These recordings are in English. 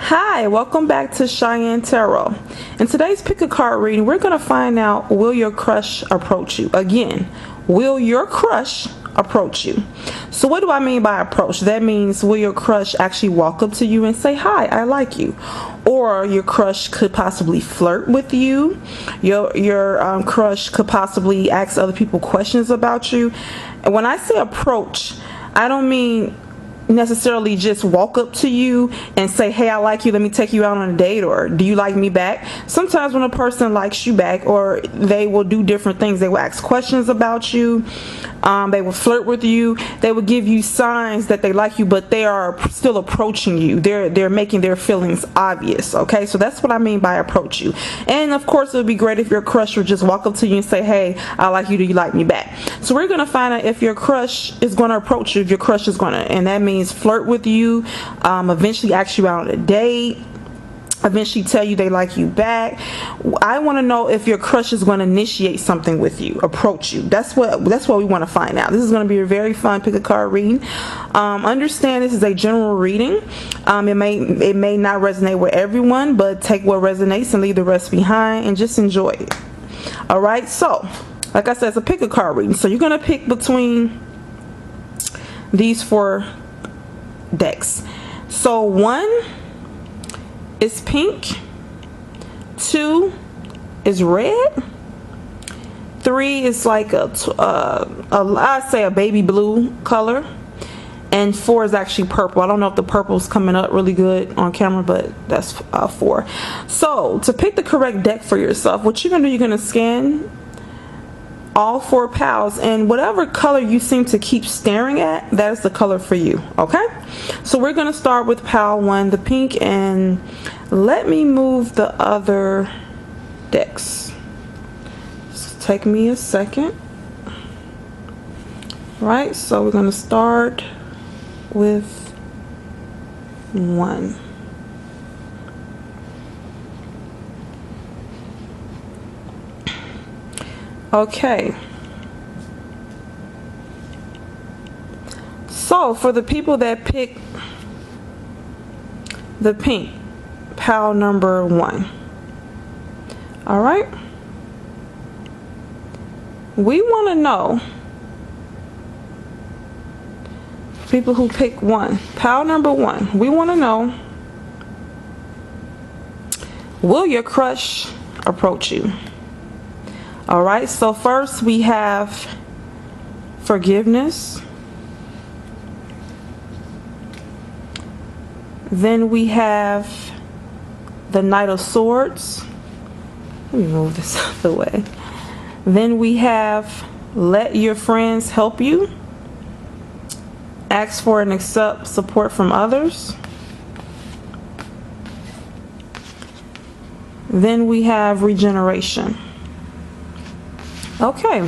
Hi, welcome back to Cheyenne Tarot. In today's pick a card reading, we're going to find out, will your crush approach you? Again, will your crush approach you? So what do I mean by approach? That means, will your crush actually walk up to you and say, hi, I like you? Or your crush could possibly flirt with you. Your crush could possibly ask other people questions about you. And when I say approach, I don't mean necessarily just walk up to you and say, hey, I like you, let me take you out on a date, or do you like me back? Sometimes when a person likes you back, or they will do different things, they will ask questions about you, they will flirt with you, they will give you signs that they like you, but they are still approaching you. They're making their feelings obvious. Okay, so that's what I mean by approach you. And of course, it would be great if your crush would just walk up to you and say, hey, I like you, do you like me back? So we're going to find out if your crush is going to approach you, if your crush is going to, and that means flirt with you, eventually ask you out on a date, eventually tell you they like you back. I want to know if your crush is going to initiate something with you, approach you. That's what we want to find out. This is going to be a very fun pick a card reading. Understand this is a general reading. It may not resonate with everyone, but take what resonates and leave the rest behind and just enjoy it. All right, so like I said, it's a pick a card reading, so you're going to pick between these four decks. So 1 is pink, 2 is red, 3 is like I'd say a baby blue color, and 4 is actually purple. I don't know if the purple is coming up really good on camera, but that's 4. So to pick the correct deck for yourself, what you're gonna do, you're gonna scan all 4 piles, and whatever color you seem to keep staring at, that is the color for you. Okay, so we're going to start with pile 1, the pink, and let me move the other decks. Just take me a second. Right, so we're going to start with 1. Okay, so for the people that pick the pink, pile number 1, all right, we want to know, people who pick 1, pile number 1, we want to know, will your crush approach you? All right, so first we have forgiveness. Then we have the Knight of Swords. Let me move this out of the way. Then we have let your friends help you. Ask for and accept support from others. Then we have regeneration. Okay,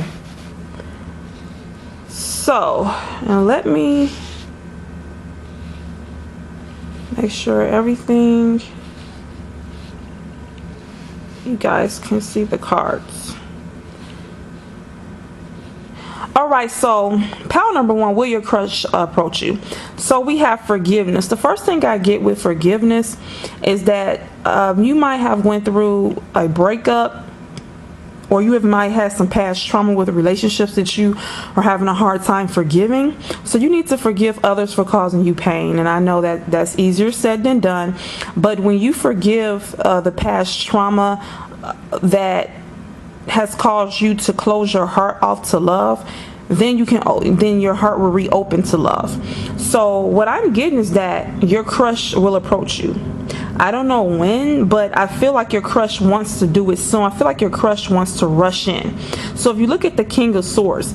so now let me make sure everything, you guys can see the cards. All right, so pile number 1, will your crush approach you? So we have forgiveness. The first thing I get with forgiveness is that you might have went through a breakup, or you might have some past trauma with relationships that you are having a hard time forgiving. So you need to forgive others for causing you pain. And I know that that's easier said than done. But when you forgive the past trauma that has caused you to close your heart off to love, then your heart will reopen to love. So what I'm getting is that your crush will approach you. I don't know when, but I feel like your crush wants to do it soon. I feel like your crush wants to rush in. So if you look at the King of Swords,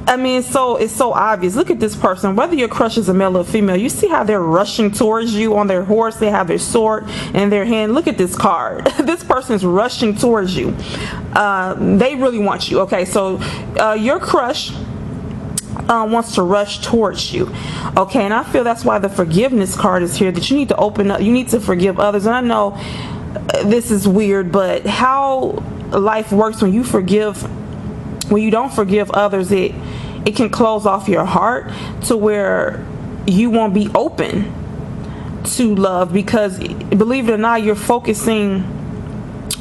I mean, it's so obvious. Look at this person, whether your crush is a male or female, you see how they're rushing towards you on their horse. They have their sword in their hand. Look at this card. This person is rushing towards you. They really want you. Okay, so your crush wants to rush towards you. Okay, and I feel that's why the forgiveness card is here, that you need to open up, you need to forgive others. And I know this is weird, but how life works, when you don't forgive others, it can close off your heart to where you won't be open to love, because believe it or not, you're focusing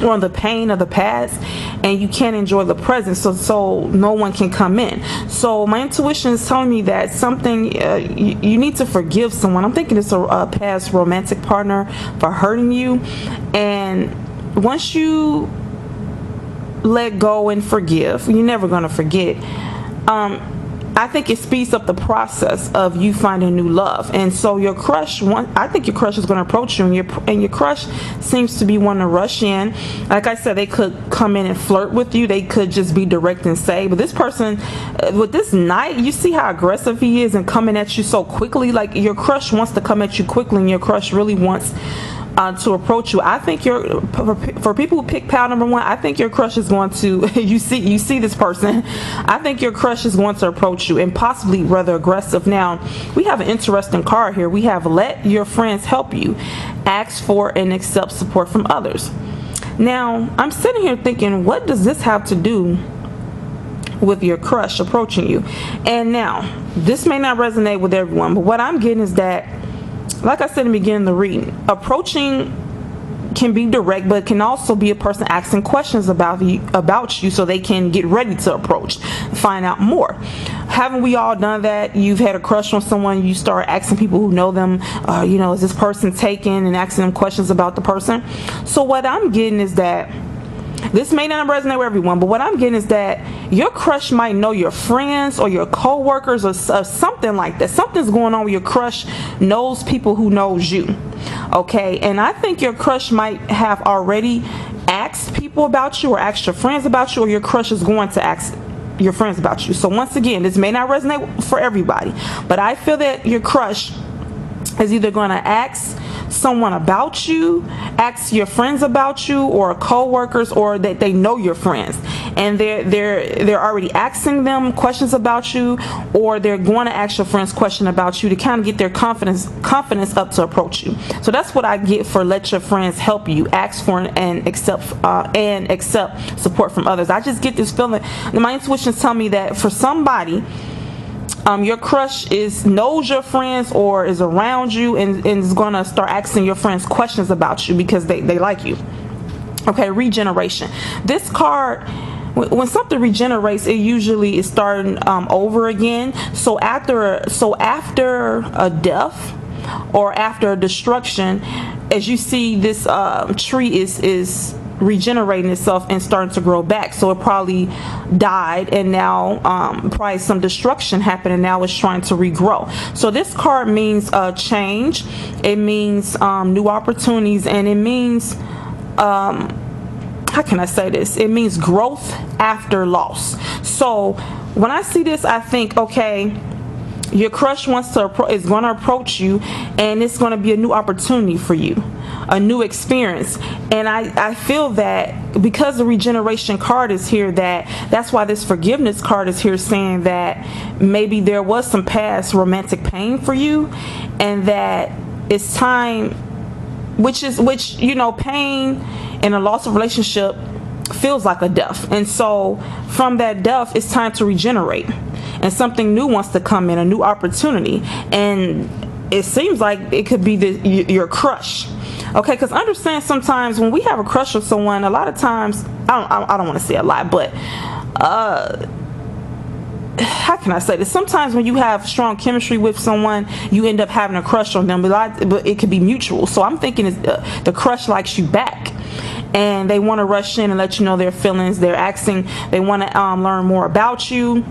on the pain of the past and you can't enjoy the present, so no one can come in. So my intuition is telling me that something you need to forgive someone. I'm thinking it's a past romantic partner for hurting you, and once you let go and forgive, you're never going to forget. I think it speeds up the process of you finding new love. And so your crush, I think your crush is going to approach you, and your crush seems to be wanting to rush in. Like I said, they could come in and flirt with you. They could just be direct and say, but this person, with this knight, you see how aggressive he is and coming at you so quickly. Like, your crush wants to come at you quickly, and your crush really wants to approach you. I think for people who pick pile number 1, I think your crush is going to you see this person, I think your crush is going to approach you, and possibly rather aggressive. Now we have an interesting card here. We have let your friends help you, ask for and accept support from others. Now I'm sitting here thinking, what does this have to do with your crush approaching you? And now this may not resonate with everyone, but what I'm getting is that, like I said in the beginning of the reading, approaching can be direct, but it can also be a person asking questions about you so they can get ready to approach, find out more. Haven't we all done that? You've had a crush on someone, you start asking people who know them, is this person taken, and asking them questions about the person. So what I'm getting is that, this may not resonate with everyone, but what I'm getting is that your crush might know your friends or your co-workers or something like that. Something's going on where your crush knows people who knows you. Okay, and I think your crush might have already asked people about you, or asked your friends about you, or your crush is going to ask your friends about you. So once again, this may not resonate for everybody, but I feel that your crush is either going to ask someone about you, ask your friends about you, or co-workers, or that they know your friends and they're already asking them questions about you, or they're going to ask your friends question about you to kind of get their confidence up to approach you. So that's what I get for let your friends help you, ask for and accept support from others. I just get this feeling, my intuitions tell me that for somebody, your crush knows your friends or is around you and is going to start asking your friends questions about you because they like you. Okay, regeneration. This card, when something regenerates, it usually is starting over again. So after a death or after a destruction, as you see, this tree is regenerating itself and starting to grow back. So it probably died, and now probably some destruction happened, and now it's trying to regrow. So this card means change, it means new opportunities, and it means how can I say this, it means growth after loss. So when I see this, I think, okay, your crush is going to approach you, and it's going to be a new opportunity for you, a new experience. And I feel that because the regeneration card is here, that's why this forgiveness card is here, saying that maybe there was some past romantic pain for you, and that it's time, which pain and a loss of relationship feels like a death. And so from that death, it's time to regenerate, and something new wants to come in, a new opportunity. And it seems like it could be your crush. Okay, because understand, sometimes when we have a crush on someone, a lot of times, I don't want to say a lot, but how can I say this? Sometimes when you have strong chemistry with someone, you end up having a crush on them, but it could be mutual. So I'm thinking the crush likes you back, and they want to rush in and let you know their feelings. They're asking, they want to learn more about you,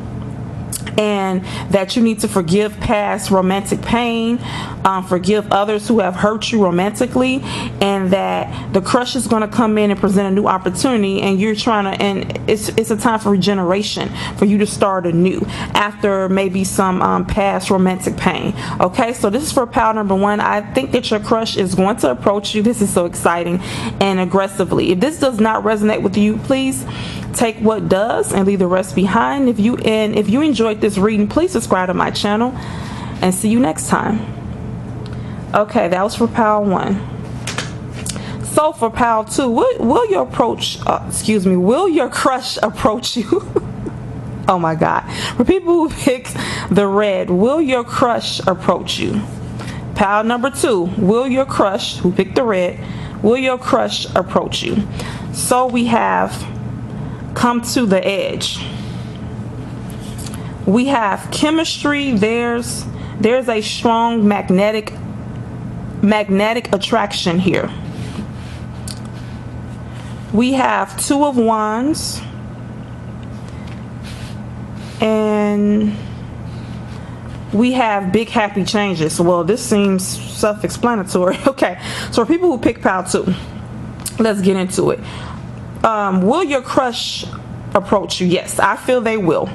and that you need to forgive past romantic pain, forgive others who have hurt you romantically, and that the crush is going to come in and present a new opportunity, and you're trying to, and it's a time for regeneration, for you to start anew after maybe some past romantic pain. Okay, so this is for pile number 1. I think that your crush is going to approach you. This is so exciting, and aggressively. If this does not resonate with you, please take what does and leave the rest behind. If you enjoyed this reading, please subscribe to my channel, and see you next time. Okay, that was for pile 1. So for pile 2, will your crush approach you? Oh my God. For people who pick the red, will your crush approach you? Pile number 2, will your crush, who picked the red, will your crush approach you? So we have come to the edge. We have chemistry. There's a strong magnetic attraction here. We have 2 of Wands, and we have big happy changes. Well, this seems self-explanatory. Okay, so for people who pick pile 2, let's get into it. Will your crush approach you? Yes, I feel they will.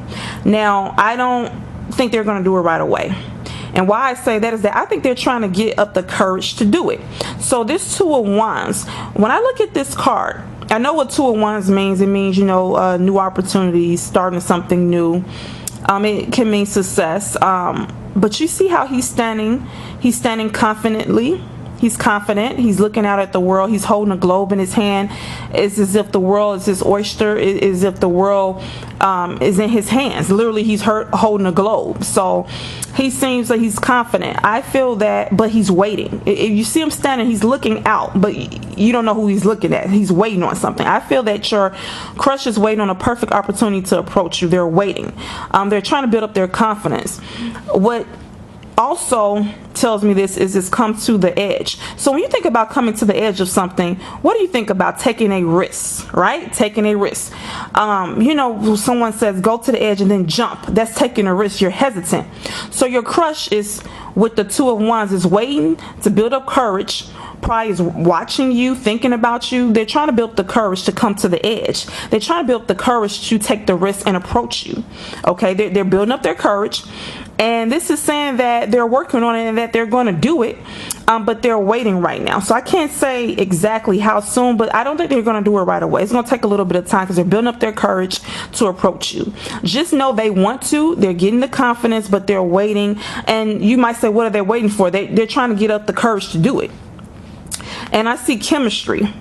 Now, I don't think they're going to do it right away. And why I say that is that I think they're trying to get up the courage to do it. So this 2 of Wands, when I look at this card, I know what 2 of Wands means. It means, you know, new opportunities, starting something new. It can mean success. But you see how he's standing confidently. He's confident. He's looking out at the world. He's holding a globe in his hand. It's as if the world is his oyster. It's as if the world is in his hands. Literally, he's holding a globe. So he seems like he's confident. I feel that, but he's waiting. If you see him standing, he's looking out, but you don't know who he's looking at. He's waiting on something. I feel that your crush is waiting on a perfect opportunity to approach you. They're waiting. They're trying to build up their confidence. What also tells me this is it's come to the edge. So when you think about coming to the edge of something, what do you think about? Taking a risk, right? Taking a risk. You know, someone says go to the edge and then jump. That's taking a risk. You're hesitant. So your crush is with the 2 of Wands is waiting to build up courage. Probably is watching you, thinking about you. They're trying to build the courage to come to the edge. They're trying to build the courage to take the risk and approach you. Okay, they're building up their courage, and this is saying that they're working on it and that they're going to do it, but they're waiting right now. So I can't say exactly how soon, but I don't think they're going to do it right away. It's going to take a little bit of time because they're building up their courage to approach you. Just know they want to. They're getting the confidence, but they're waiting. And you might say, what are they waiting for? They're trying to get up the courage to do it. And I see chemistry.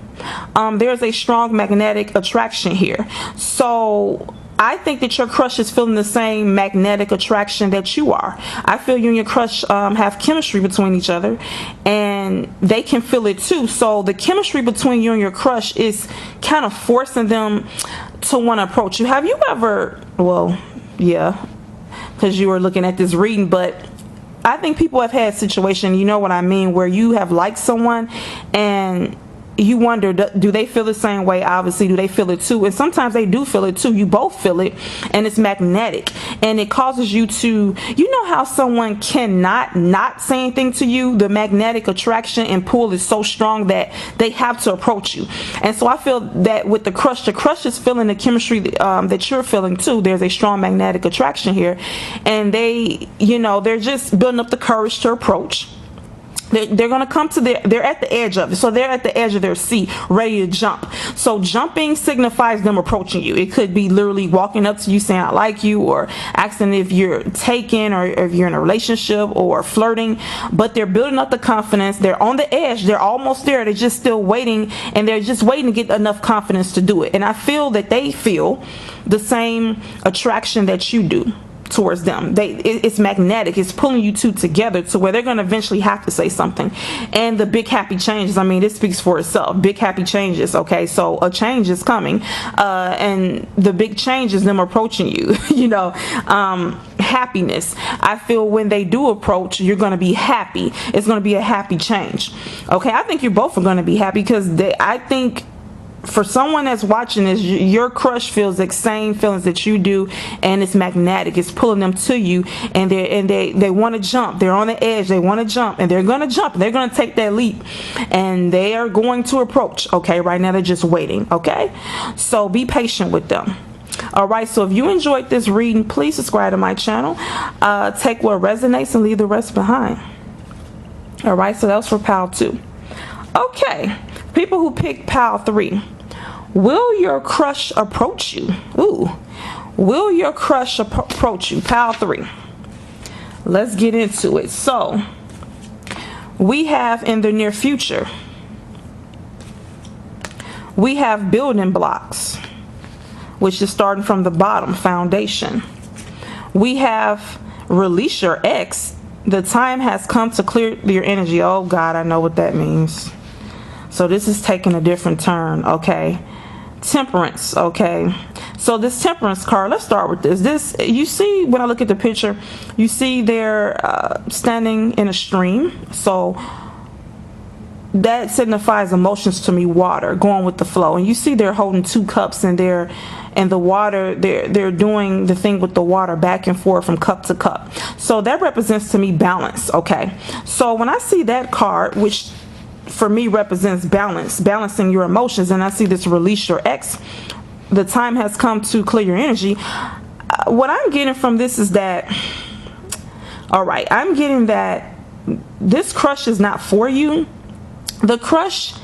There's a strong magnetic attraction here. So I think that your crush is feeling the same magnetic attraction that you are. I feel you and your crush have chemistry between each other, and they can feel it too. So the chemistry between you and your crush is kind of forcing them to want to approach you. Have you ever, well, yeah, because you were looking at this reading, but I think people have had situations, you know what I mean, where you have liked someone and you wonder, do they feel the same way? Obviously, do they feel it too? And sometimes they do feel it too. You both feel it, and it's magnetic, and it causes you to, you know how someone cannot not say anything to you? The magnetic attraction and pull is so strong that they have to approach you. And so I feel that with the crush is feeling the chemistry that you're feeling too. There's a strong magnetic attraction here, and they, you know, they're just building up the courage to approach. They're going to come to they're at the edge of it. So they're at the edge of their seat, ready to jump. So jumping signifies them approaching you. It could be literally walking up to you saying, I like you, or asking if you're taken, or if you're in a relationship, or flirting. But they're building up the confidence. They're on the edge. They're almost there. They're just still waiting, and they're just waiting to get enough confidence to do it. And I feel that they feel the same attraction that you do towards them. It's magnetic. It's pulling you two together to where they're going to eventually have to say something. And the big happy changes, I mean, this speaks for itself. Big happy changes. Okay, so a change is coming, and the big change is them approaching you. You know, happiness. I feel when they do approach, you're going to be happy. It's going to be a happy change. Okay, I think you both are going to be happy, because I think for someone that's watching this, your crush feels the same feelings that you do, and it's magnetic. It's pulling them to you, and they want to jump. They're on the edge. They want to jump, and they're going to jump. They're going to take that leap, and they are going to approach. Okay, right now they're just waiting. Okay, so be patient with them. Alright, so if you enjoyed this reading, please subscribe to my channel. Take what resonates and leave the rest behind. Alright, so that was for pile 2. Okay, people who pick pile 3, will your crush approach you? Ooh, will your crush approach you? Pile 3. Let's get into it. So we have in the near future, we have building blocks, which is starting from the bottom, foundation. We have release your ex, The time has come to clear your energy. Oh God, I know what that means. So this is taking a different turn. Okay. Temperance. Okay. So this temperance card, let's start with this. You see, when I look at the picture, you see they're standing in a stream. So that signifies emotions to me, water, going with the flow. And you see they're holding 2 cups, and the water, they're doing the thing with the water back and forth from cup to cup. So that represents to me balance. Okay. So when I see that card, which for me represents balancing your emotions, and I see this release your ex, the time has come to clear your energy. What I'm getting from this is that, all right, I'm getting that this crush is not for you. The crush,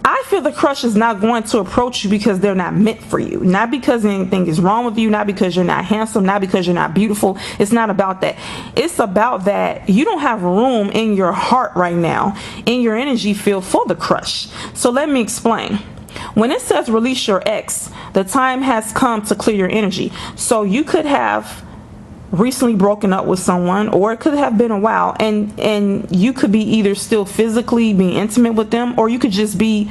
I feel the crush is not going to approach you because they're not meant for you. Not because anything is wrong with you, not because you're not handsome, not because you're not beautiful. It's not about that. It's about that you don't have room in your heart right now, in your energy field, for the crush. So let me explain. When it says release your ex, the time has come to clear your energy. So you could have recently broken up with someone, or it could have been a while, and you could be either still physically being intimate with them, or you could just be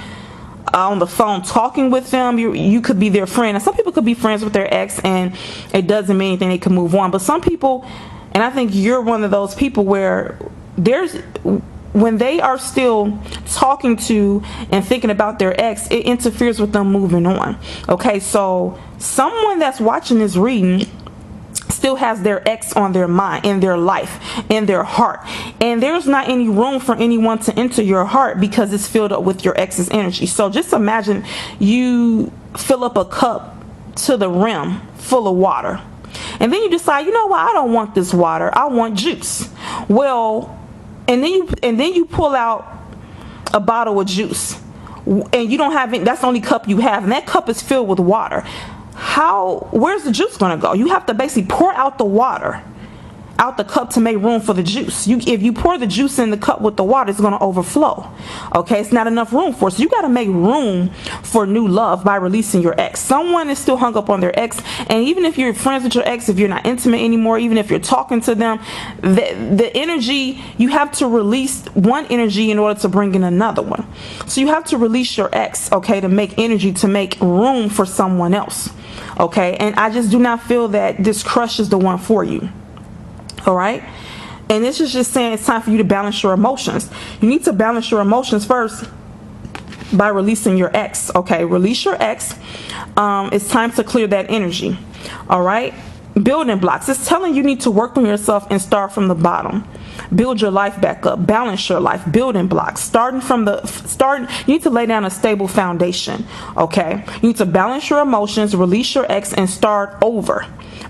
on the phone talking with them. You could be their friend. And some people could be friends with their ex and it doesn't mean anything, they can move on. But some people, and I think you're one of those people, where when they are still talking to and thinking about their ex, it interferes with them moving on. Okay, so someone that's watching this reading still has their ex on their mind, in their life, in their heart, and there's not any room for anyone to enter your heart because it's filled up with your ex's energy. So just imagine you fill up a cup to the rim full of water, and then you decide, you know what, I don't want this water, I want juice. Well, and then you pull out a bottle of juice, and you don't have any, that's the only cup you have, and that cup is filled with water. Where's the juice going to go? You have to basically pour out the water out the cup to make room for the juice. If you pour the juice in the cup with the water, it's going to overflow. Okay, it's not enough room for it. So you got to make room for new love by releasing your ex. Someone is still hung up on their ex, and even if you're friends with your ex, if you're not intimate anymore, even if you're talking to them, the energy, you have to release one energy in order to bring in another one. So you have to release your ex, okay, to make energy, to make room for someone else. Okay, and I just do not feel that this crush is the one for you. All right, and this is just saying it's time for you to balance your emotions. You need to balance your emotions first by releasing your ex. Okay, release your ex. It's time to clear that energy. All right, building blocks. It's telling you need to work on yourself and start from the bottom. Build your life back up, balance your life, building blocks. You need to lay down a stable foundation. Okay, you need to balance your emotions, release your ex, and start over.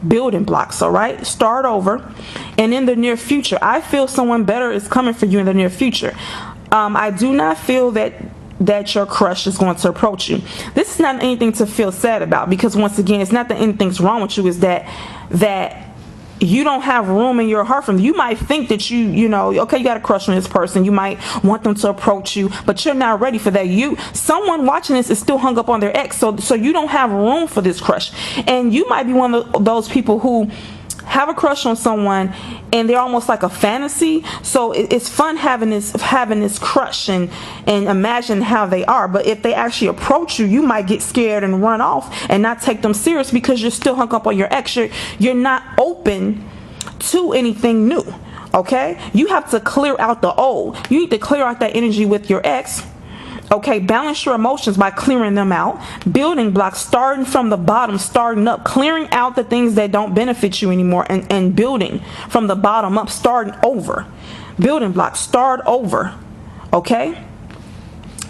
Building blocks. All right, start over. And in the near future, I feel someone better is coming for you in the near future. I do not feel that your crush is going to approach you. This is not anything to feel sad about, because once again, it's not that anything's wrong with you, is that you don't have room in your heart for them. You might think that you know, okay, you got a crush on this person, you might want them to approach you, but you're not ready for that. Someone watching this is still hung up on their ex, so you don't have room for this crush. And you might be one of those people who have a crush on someone and they're almost like a fantasy. So it's fun having this crush and imagine how they are. But if they actually approach you, you might get scared and run off and not take them serious because you're still hung up on your ex. You're not open to anything new. Okay, you have to clear out the old. You need to clear out that energy with your ex. Okay, balance your emotions by clearing them out. Building blocks, starting from the bottom, starting up, clearing out the things that don't benefit you anymore, and building from the bottom up, starting over. Building blocks, start over. Okay,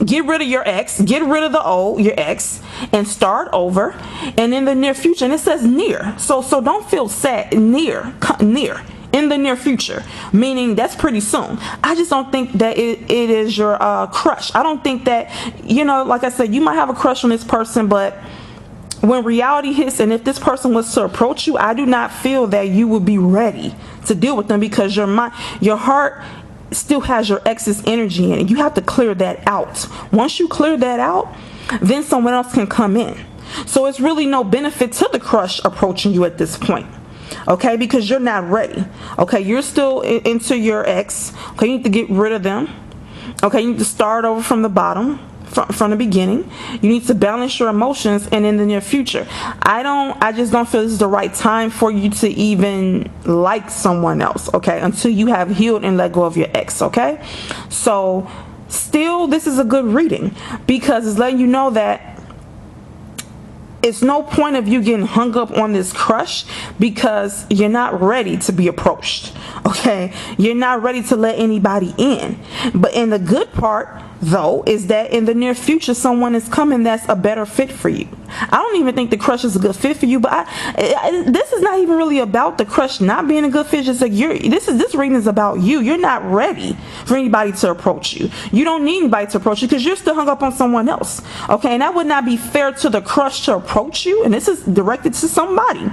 get rid of your ex, get rid of your ex, and start over. And in the near future, and it says near, so don't feel sad. Near in the near future, meaning that's pretty soon. I just don't think that it is your crush. I don't think that, you know, like I said, you might have a crush on this person, but when reality hits, and if this person was to approach you, I do not feel that you would be ready to deal with them, because your heart still has your ex's energy in it. You have to clear that out. Once you clear that out, then someone else can come in. So it's really no benefit to the crush approaching you at this point. okay, because you're not ready. Okay, you're still into your ex. Okay, you need to get rid of them. Okay, you need to start over from the bottom, from the beginning. You need to balance your emotions, and in the near future, I just don't feel this is the right time for you to even like someone else, okay, until you have healed and let go of your ex. Okay, so still, this is a good reading because it's letting you know that it's no point of you getting hung up on this crush because you're not ready to be approached. Okay, you're not ready to let anybody in. But in the good part though is that in the near future someone is coming that's a better fit for you. I don't even think the crush is a good fit for you, but this is not even really about the crush not being a good fit. Just like this reading is about you. You're not ready for anybody to approach you. You don't need anybody to approach you because you're still hung up on someone else. Okay, and that would not be fair to the crush to approach you, and this is directed to somebody.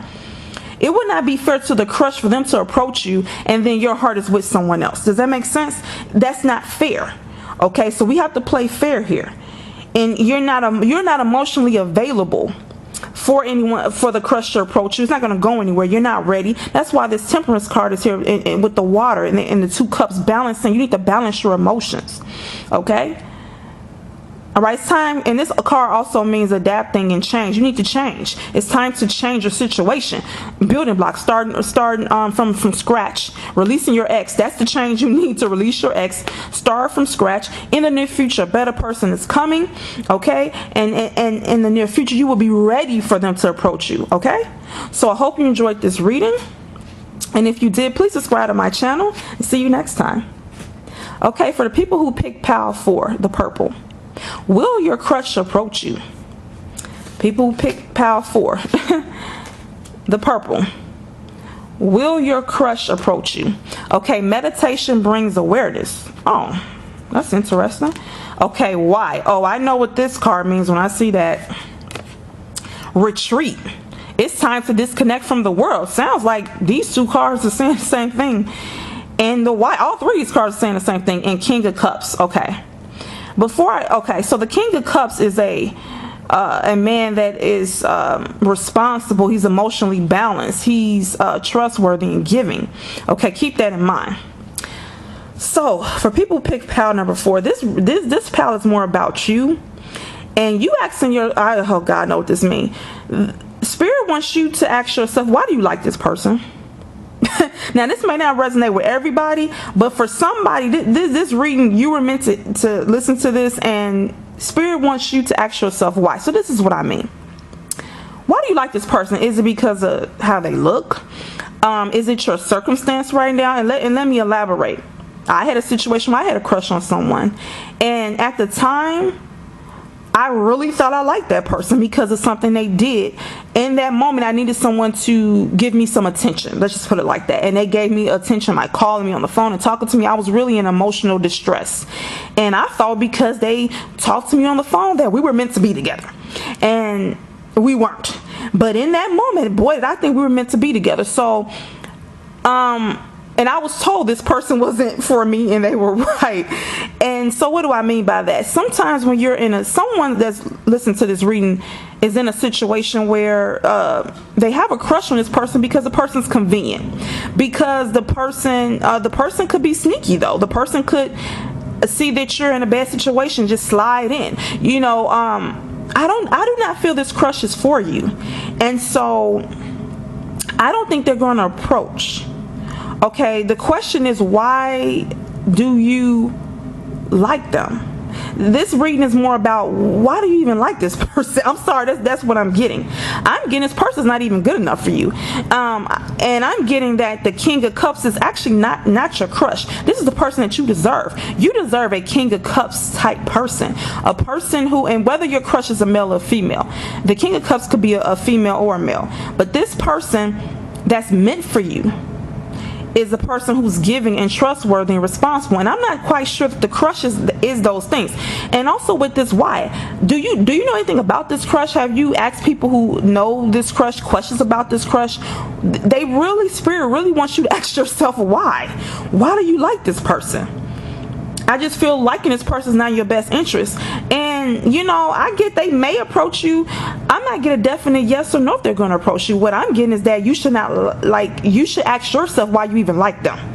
It would not be fair to the crush for them to approach you and then your heart is with someone else. Does that make sense? That's not fair. Okay, so we have to play fair here, and you're not emotionally available for anyone, for the crush to approach you. It's not going to go anywhere. You're not ready. That's why this Temperance card is here, and with the water and the two cups balancing. You need to balance your emotions. Okay. All right, it's time, and this card also means adapting and change. You need to change. It's time to change your situation. Building blocks, starting from scratch. Releasing your ex. That's the change you need to release your ex. Start from scratch. In the near future, a better person is coming. Okay, and in the near future, you will be ready for them to approach you. Okay, so I hope you enjoyed this reading, and if you did, please subscribe to my channel. And see you next time. Okay, for the people who picked Pile 4, the purple. Will your crush approach you? People who pick Pile 4, the purple. Will your crush approach you? Okay, meditation brings awareness. Oh, that's interesting. Okay, why? Oh, I know what this card means when I see that. Retreat. It's time to disconnect from the world. Sounds like these two cards are saying the same thing. And the why? All three of these cards are saying the same thing. And King of Cups. Okay. So the King of Cups is a man that is responsible. He's emotionally balanced. He's trustworthy and giving. Okay, keep that in mind. So for people who pick pile number 4, this pile is more about you, and you asking oh God, I know what this means. Spirit wants you to ask yourself, why do you like this person? Now, this may not resonate with everybody, but for somebody, this reading, you were meant to listen to this, and Spirit wants you to ask yourself why. So this is what I mean. Why do you like this person? Is it because of how they look? Is it your circumstance right now? And let me elaborate. I had a situation where I had a crush on someone, and at the time, I really thought I liked that person because of something they did. In that moment, I needed someone to give me some attention. Let's just put it like that. And they gave me attention by calling me on the phone and talking to me. I was really in emotional distress. And I thought because they talked to me on the phone that we were meant to be together. And we weren't. But in that moment, boy, did I think we were meant to be together. So, and I was told this person wasn't for me, and they were right. And so what do I mean by that? Sometimes when you're someone that's listening to this reading is in a situation where they have a crush on this person because the person's convenient. Because the person could be sneaky though. The person could see that you're in a bad situation, just slide in. You know, I do not feel this crush is for you. And so I don't think they're going to approach. Okay, the question is, why do you like them? This reading is more about, why do you even like this person? I'm sorry, that's what I'm getting. I'm getting this person's not even good enough for you. And I'm getting that the King of Cups is actually not your crush. This is the person that you deserve. You deserve a King of Cups type person. A person who, and whether your crush is a male or female, the King of Cups could be a female or a male. But this person that's meant for you is a person who's giving and trustworthy and responsible. And I'm not quite sure that the crush is those things. And also with this, why? Do you know anything about this crush? Have you asked people who know this crush questions about this crush? Spirit really wants you to ask yourself why. Why do you like this person? I just feel liking this person is not in your best interest. And And I get they may approach you. I'm not getting a definite yes or no if they're going to approach you. What I'm getting is that you should not you should ask yourself why you even like them.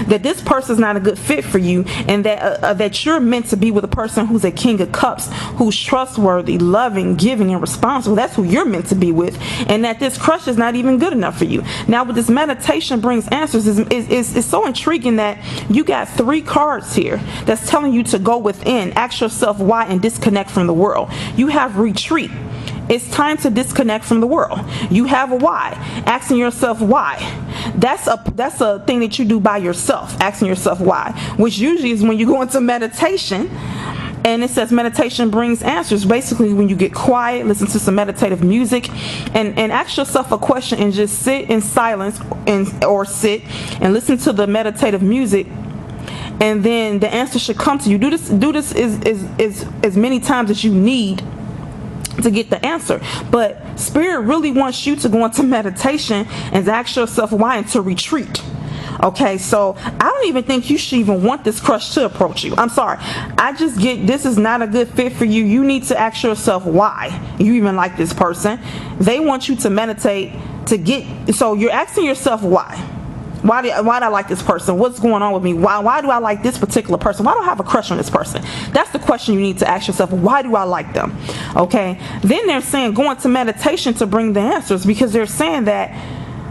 That this person's not a good fit for you, and that you're meant to be with a person who's a King of Cups, who's trustworthy, loving, giving, and responsible. That's who you're meant to be with, and that this crush is not even good enough for you. Now, with this meditation brings answers is so intriguing that you got 3 cards here that's telling you to go within, ask yourself why, and disconnect from the world. You have retreat. It's time to disconnect from the world. You have a why. Asking yourself why. That's a thing that you do by yourself. Asking yourself why, which usually is when you go into meditation. And it says meditation brings answers. Basically, when you get quiet, listen to some meditative music, and ask yourself a question, and just sit in silence or sit and listen to the meditative music. And then the answer should come to you. Do this as many times as you need to get the answer. But Spirit really wants you to go into meditation and to ask yourself why, and to retreat. Okay, so I don't even think you should even want this crush to approach you. I'm sorry. I just get this is not a good fit for you. You need to ask yourself why you even like this person. They want you to meditate to get, so you're asking yourself why. Why do I like this person? What's going on with me? Why do I like this particular person? Why do I have a crush on this person? That's the question you need to ask yourself. Why do I like them? Okay. Then they're saying go into meditation to bring the answers, because they're saying that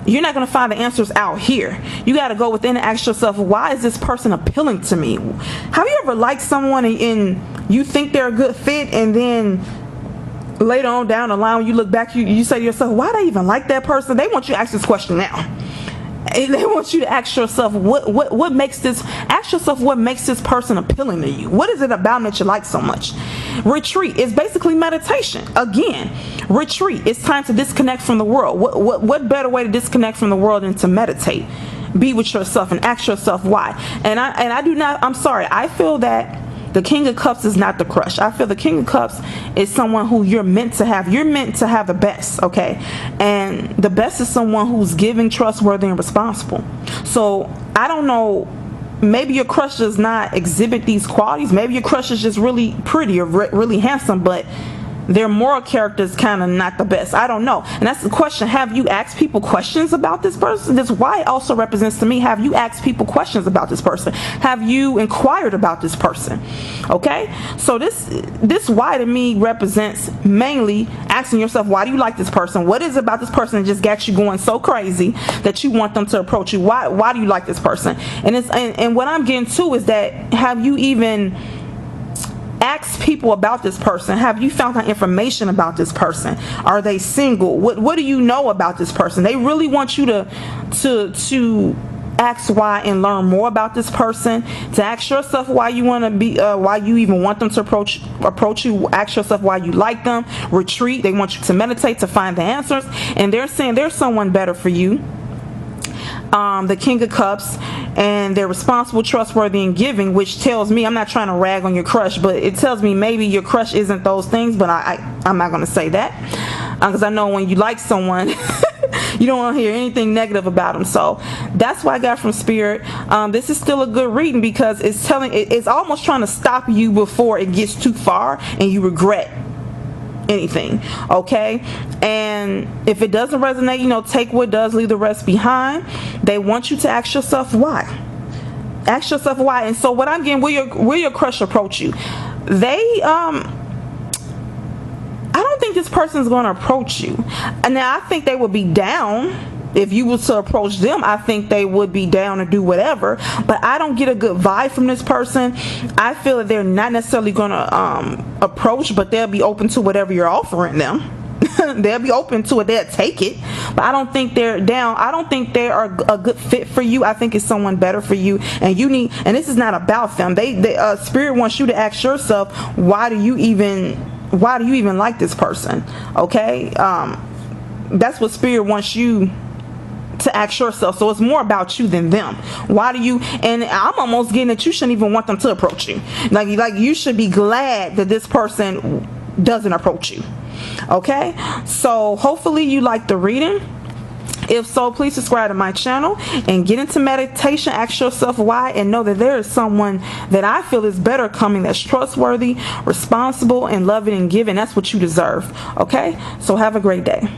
you're not going to find the answers out here. You got to go within and ask yourself, why is this person appealing to me? Have you ever liked someone and you think they're a good fit, and then later on down the line when you look back, you say to yourself, why do I even like that person? They want you to ask this question now. They want you to ask yourself what makes this person appealing to you. What is it about them that you like so much? Retreat is basically meditation. Again, retreat. It's time to disconnect from the world. What better way to disconnect from the world than to meditate? Be with yourself and ask yourself why. I'm sorry. I feel that the King of Cups is not the crush. I feel the King of Cups is someone who you're meant to have. You're meant to have the best, okay? And the best is someone who's giving, trustworthy, and responsible. So I don't know. Maybe your crush does not exhibit these qualities. Maybe your crush is just really pretty or really handsome, but their moral character is kind of not the best. I don't know. And that's the question. Have you asked people questions about this person? This why also represents to me, have you asked people questions about this person? Have you inquired about this person? Okay? So this why to me represents mainly asking yourself, why do you like this person? What is it about this person that just got you going so crazy that you want them to approach you? Why do you like this person? And what I'm getting to is that, have you even ask people about this person? Have you found out information about this person? Are they single? What do you know about this person? They really want you to ask why and learn more about this person. To ask yourself why you want to be, why you even want them to approach you. Ask yourself why you like them. Retreat. They want you to meditate to find the answers. And they're saying there's someone better for you. The King of Cups, and they're responsible, trustworthy, and giving, which tells me, I'm not trying to rag on your crush, but it tells me maybe your crush isn't those things, but I'm not going to say that, because I know when you like someone you don't want to hear anything negative about them. So that's what I got from Spirit. This is still a good reading, because it's almost trying to stop you before it gets too far and you regret anything. Okay, and if it doesn't resonate, take what does, leave the rest behind. They want you to ask yourself why. Ask yourself why. And so what I'm getting, will your crush approach you? I don't think this person's going to approach you. And now I think they would be down. If you were to approach them, I think they would be down to do whatever. But I don't get a good vibe from this person. I feel that they're not necessarily going to approach, but they'll be open to whatever you're offering them. They'll be open to it. They'll take it. But I don't think they're down. I don't think they are a good fit for you. I think it's someone better for you. And and this is not about them. Spirit wants you to ask yourself, why do you even like this person? Okay? That's what Spirit wants you to ask yourself. So it's more about you than them. Why do you? And I'm almost getting that you shouldn't even want them to approach you. Like you should be glad that this person doesn't approach you. Okay, so hopefully you like the reading. If so, please subscribe to my channel and get into meditation. Ask yourself why, and know that there is someone that I feel is better coming, that's trustworthy, responsible, and loving and giving. That's what you deserve. Okay? So have a great day.